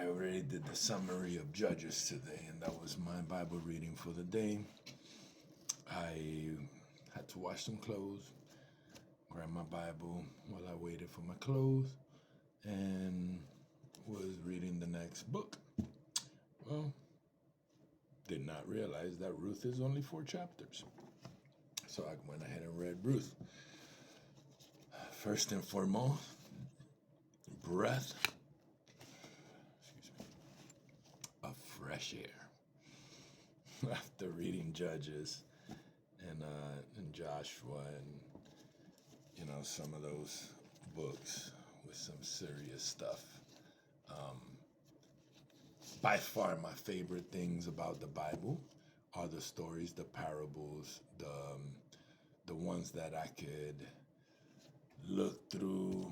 already did the summary of Judges today, and that was my Bible reading for the day. I had to wash some clothes, grab my Bible while I waited for my clothes, and was reading the next book. Well, did not realize that Ruth is only 4 chapters. So I went ahead and read Ruth. First and foremost, breath of fresh air. After reading Judges and Joshua and some of those books with some serious stuff. By far my favorite things about the Bible are the stories, the parables, the ones that I could look through,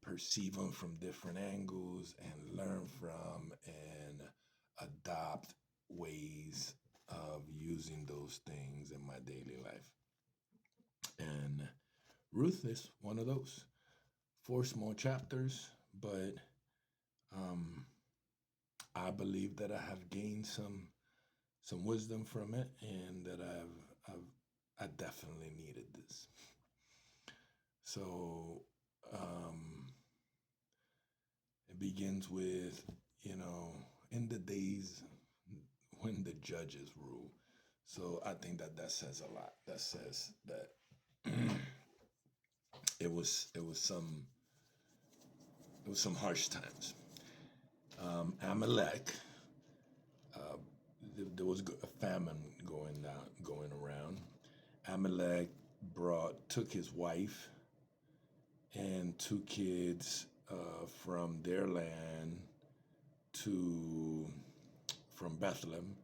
perceive them from different angles and learn from and adopt ways of using those things in my daily life. And Ruth is one of those. 4 small chapters, but I believe that I have gained some wisdom from it, and that I definitely needed this. So it begins with, in the days when the judges rule. So I think that says a lot. That says that it was some harsh times. Amalek, there was a famine going around. Amalek took his wife and 2 kids from their land from Bethlehem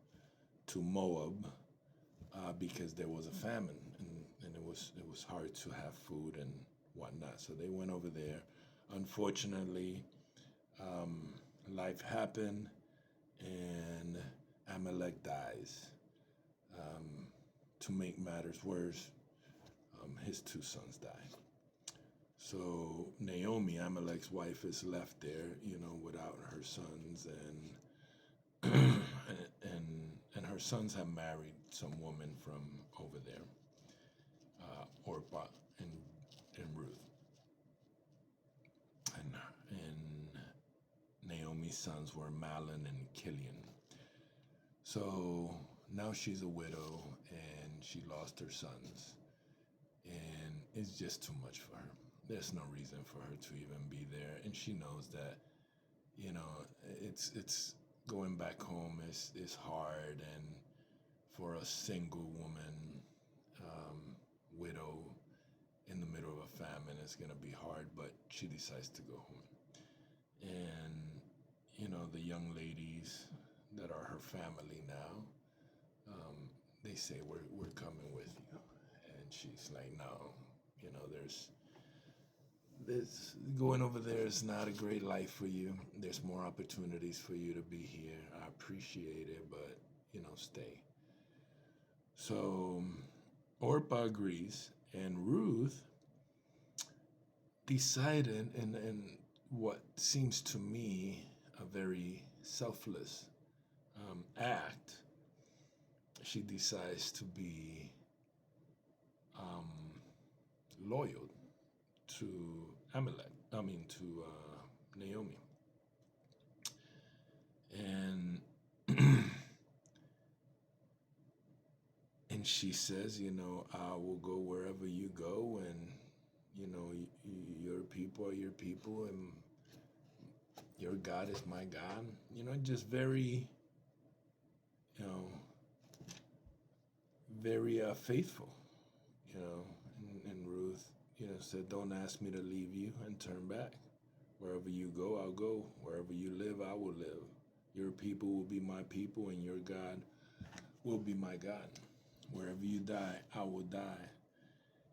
to Moab because there was a famine, and it was hard to have food and whatnot. So they went over there. Unfortunately, life happened, and Amalek dies. To make matters worse, his 2 sons die. So Naomi, Amalek's wife, is left there, without her sons, and and her sons have married some woman from over there, Orpah and Ruth, and Naomi's sons were Mahlon and Chilion. So now she's a widow, and she lost her sons, and it's just too much for her. There's no reason for her to even be there, and she knows that, it's going back home is hard, and for a single woman, widow in the middle of a famine, is gonna be hard. But she decides to go home, and the young ladies that are her family now, they say we're coming with you, and she's like, no, there's this going over there is not a great life for you. There's more opportunities for you to be here. I appreciate it, but stay. So Orpah agrees, and Ruth decided, in what seems to me a very selfless act, she decides to be loyal to Naomi. And and she says, I will go wherever you go, and your people are your people, and your God is my God. Just very, very faithful. And Ruth, said, don't ask me to leave you and turn back. Wherever you go, I'll go. Wherever you live, I will live. Your people will be my people, and your God will be my God. Wherever you die, I will die,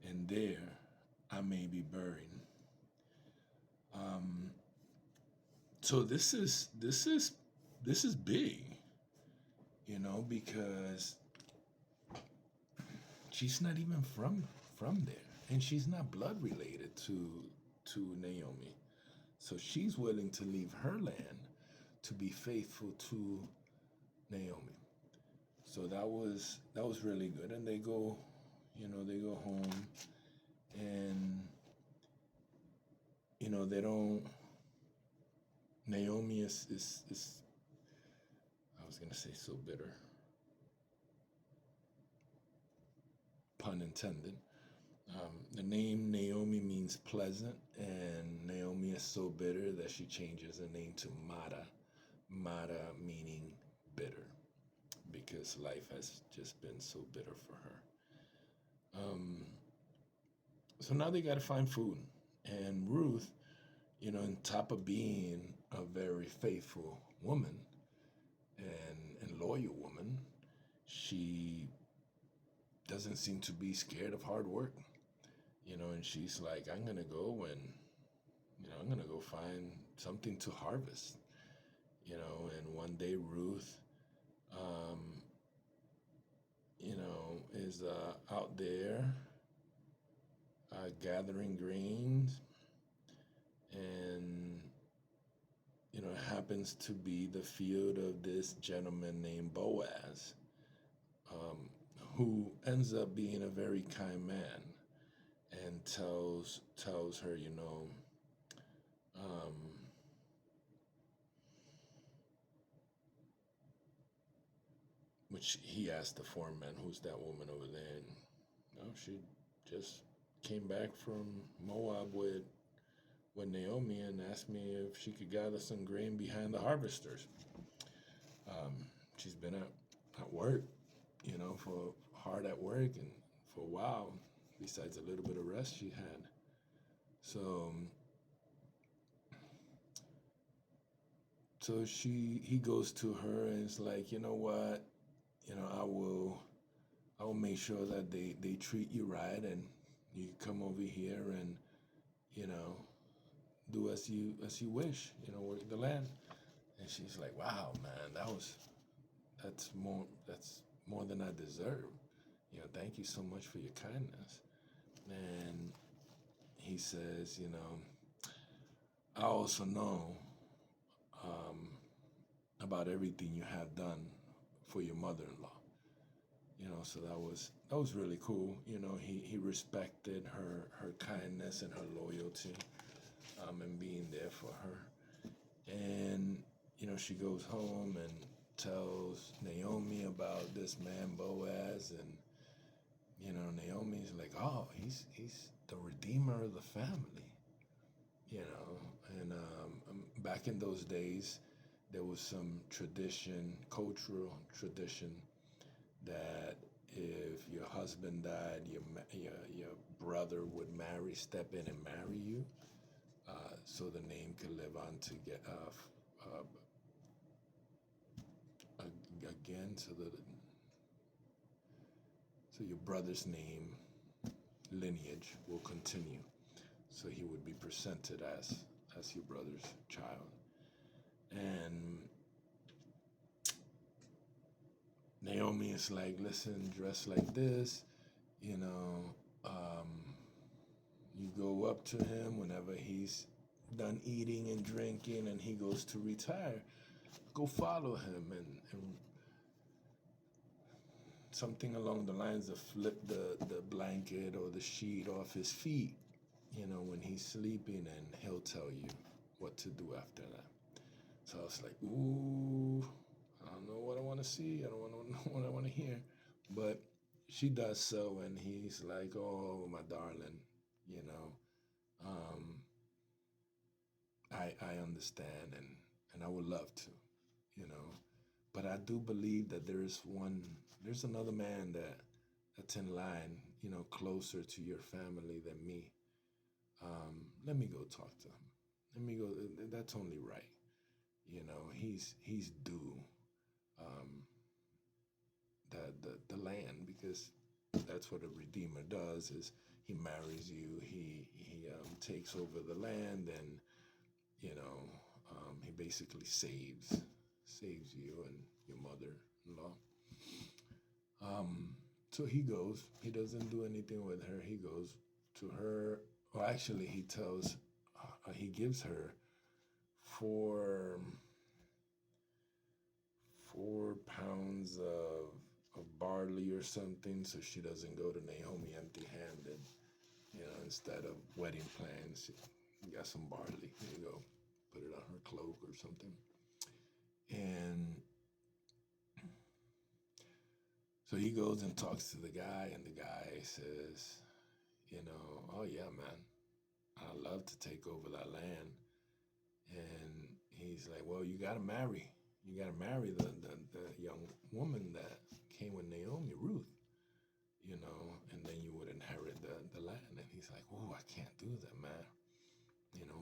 and there I may be buried. So this is big, because she's not even from there, and she's not blood related to Naomi. So she's willing to leave her land to be faithful to Naomi. So that was really good. And they go home, and they don't. Naomi is I was gonna say so bitter, pun intended. The name Naomi means pleasant, and Naomi is so bitter that she changes her name to Mara. Mara meaning bitter, because life has just been so bitter for her. So now they got to find food. And Ruth, on top of being a very faithful woman and loyal woman, she doesn't seem to be scared of hard work. And she's like, I'm gonna go find something to harvest. And one day Ruth, um, is out there gathering grains, and it happens to be the field of this gentleman named Boaz, um, who ends up being a very kind man, and tells her, um, which he asked the foreman, "Who's that woman over there?" And she just came back from Moab with Naomi and asked me if she could gather some grain behind the harvesters. Um, she's been at work, for hard at work and for a while, besides a little bit of rest she had. So, he goes to her and is like, you know what, I will make sure that they treat you right, and you come over here and you know do as you wish, work the land. And she's like, wow, man, that's more than I deserve. Thank you so much for your kindness. And he says, I also know um, about everything you have done for your mother-in-law. So that was really cool. He respected her kindness and her loyalty, and being there for her. And she goes home and tells Naomi about this man Boaz, and Naomi's like, oh, he's the redeemer of the family. And back in those days, there was some cultural tradition, that if your husband died, your brother would step in and marry you, so the name could live on to get again, so your brother's name lineage will continue. So he would be presented as your brother's child. And Naomi is like, listen, dress like this, you know, um, you go up to him whenever he's done eating and drinking and he goes to retire. Go follow him, and something along the lines of flip the blanket or the sheet off his feet, when he's sleeping, and he'll tell you what to do after that. So I was like, ooh, I don't know what I want to see. I don't want to know what I want to hear. But she does so, and he's like, oh, my darling, you know, um, I understand, and I would love to, you know. But I do believe that there's another man that's in line, closer to your family than me. Let me go talk to him. Let me go. That's only right. He's due, um, the land, because that's what a redeemer does. Is he marries you? He takes over the land, and you know he basically saves you and your mother-in-law. So he goes. He doesn't do anything with her. He goes to her. Or actually, he gives her 4 pounds of barley or something, so she doesn't go to Naomi empty-handed. Instead of wedding plans, she got some barley. Here you go. Put it on her cloak or something. And so he goes and talks to the guy, and the guy says, oh yeah, man, I'd love to take over that land. And he's like, well, you got to marry. You got to marry the young woman that came with Naomi, Ruth, and then you would inherit the land. And he's like, oh, I can't do that, man,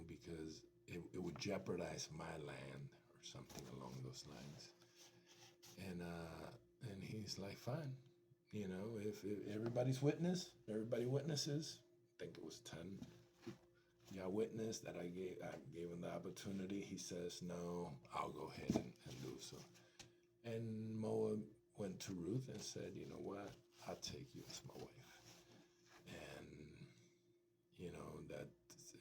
because it would jeopardize my land or something along those lines. And he's like, fine, if everybody witnesses, I think it was 10. Y'all witness that I gave him the opportunity. He says, no, I'll go ahead and do so. And Moab went to Ruth and said, you know what, I'll take you as my wife. And, that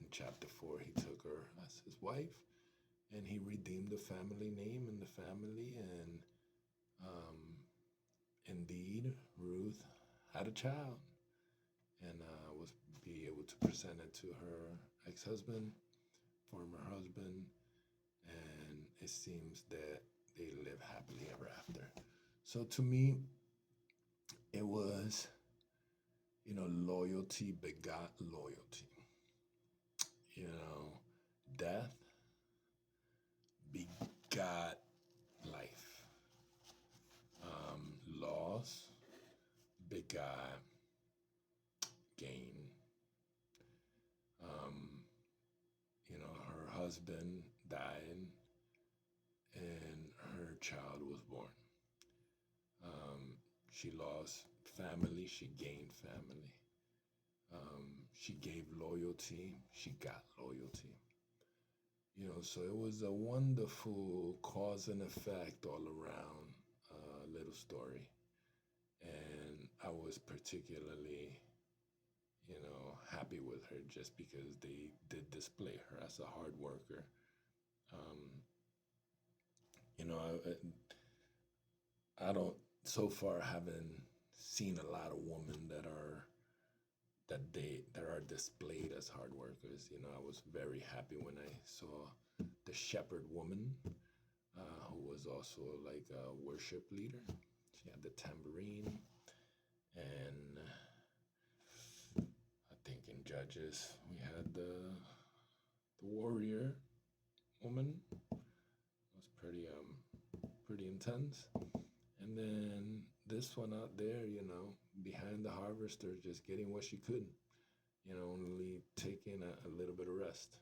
in chapter 4, he took her as his wife, and he redeemed the family name and the family. And indeed, Ruth had a child and was be able to present it to her ex-husband, former husband, and it seems that they live happily ever after. So to me, it was, loyalty begot loyalty. Death begot life. Loss begot gain. Her husband died and her child was born. She lost family, she gained family. She gave loyalty, she got loyalty. So it was a wonderful cause and effect all around little story. And I was particularly, happy with her just because they did display her as a hard worker. I don't, so far, haven't seen a lot of women that are displayed as hard workers. I was very happy when I saw the shepherd woman, who was also like a worship leader. She had the tambourine, and I think in Judges we had the warrior woman. It was pretty intense. And then this one out there, behind the harvester, just getting what she could, only taking a little bit of rest,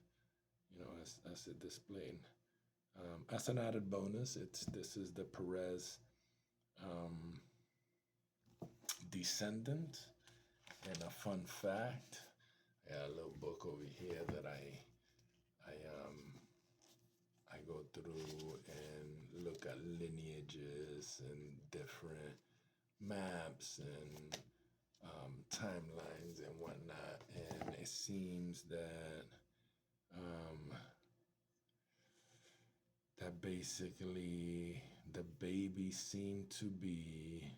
as it displayed. As an added bonus, this is the Perez descendant. And a fun fact, I got a little book over here that I go through and look at lineages and different maps and timelines and whatnot, and it seems that that basically the baby seemed to be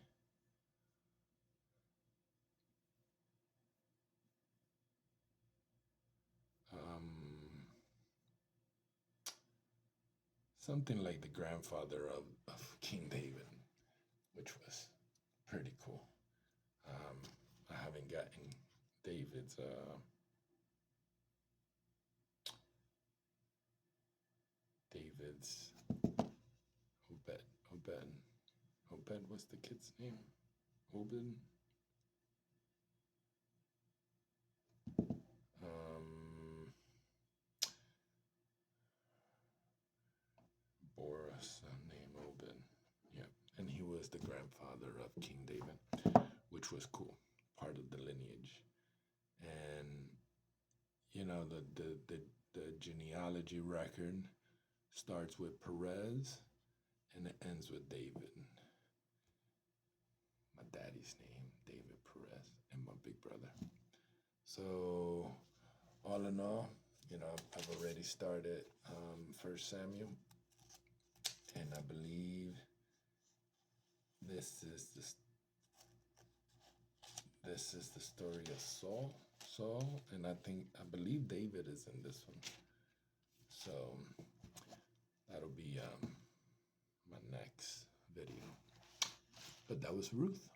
something like the grandfather of King David, which was pretty cool. I haven't gotten David's Obed was the kid's name. Obed. Bore a son named Obed. Yep. And he was the grandfather of King David, which was cool, part of the lineage. And the genealogy record starts with Perez and it ends with David. My daddy's name, David Perez, and my big brother. So all in all, I've already started First Samuel, and I believe this is the story of Saul, and I believe David is in this one. So that'll be my next video. But that was Ruth.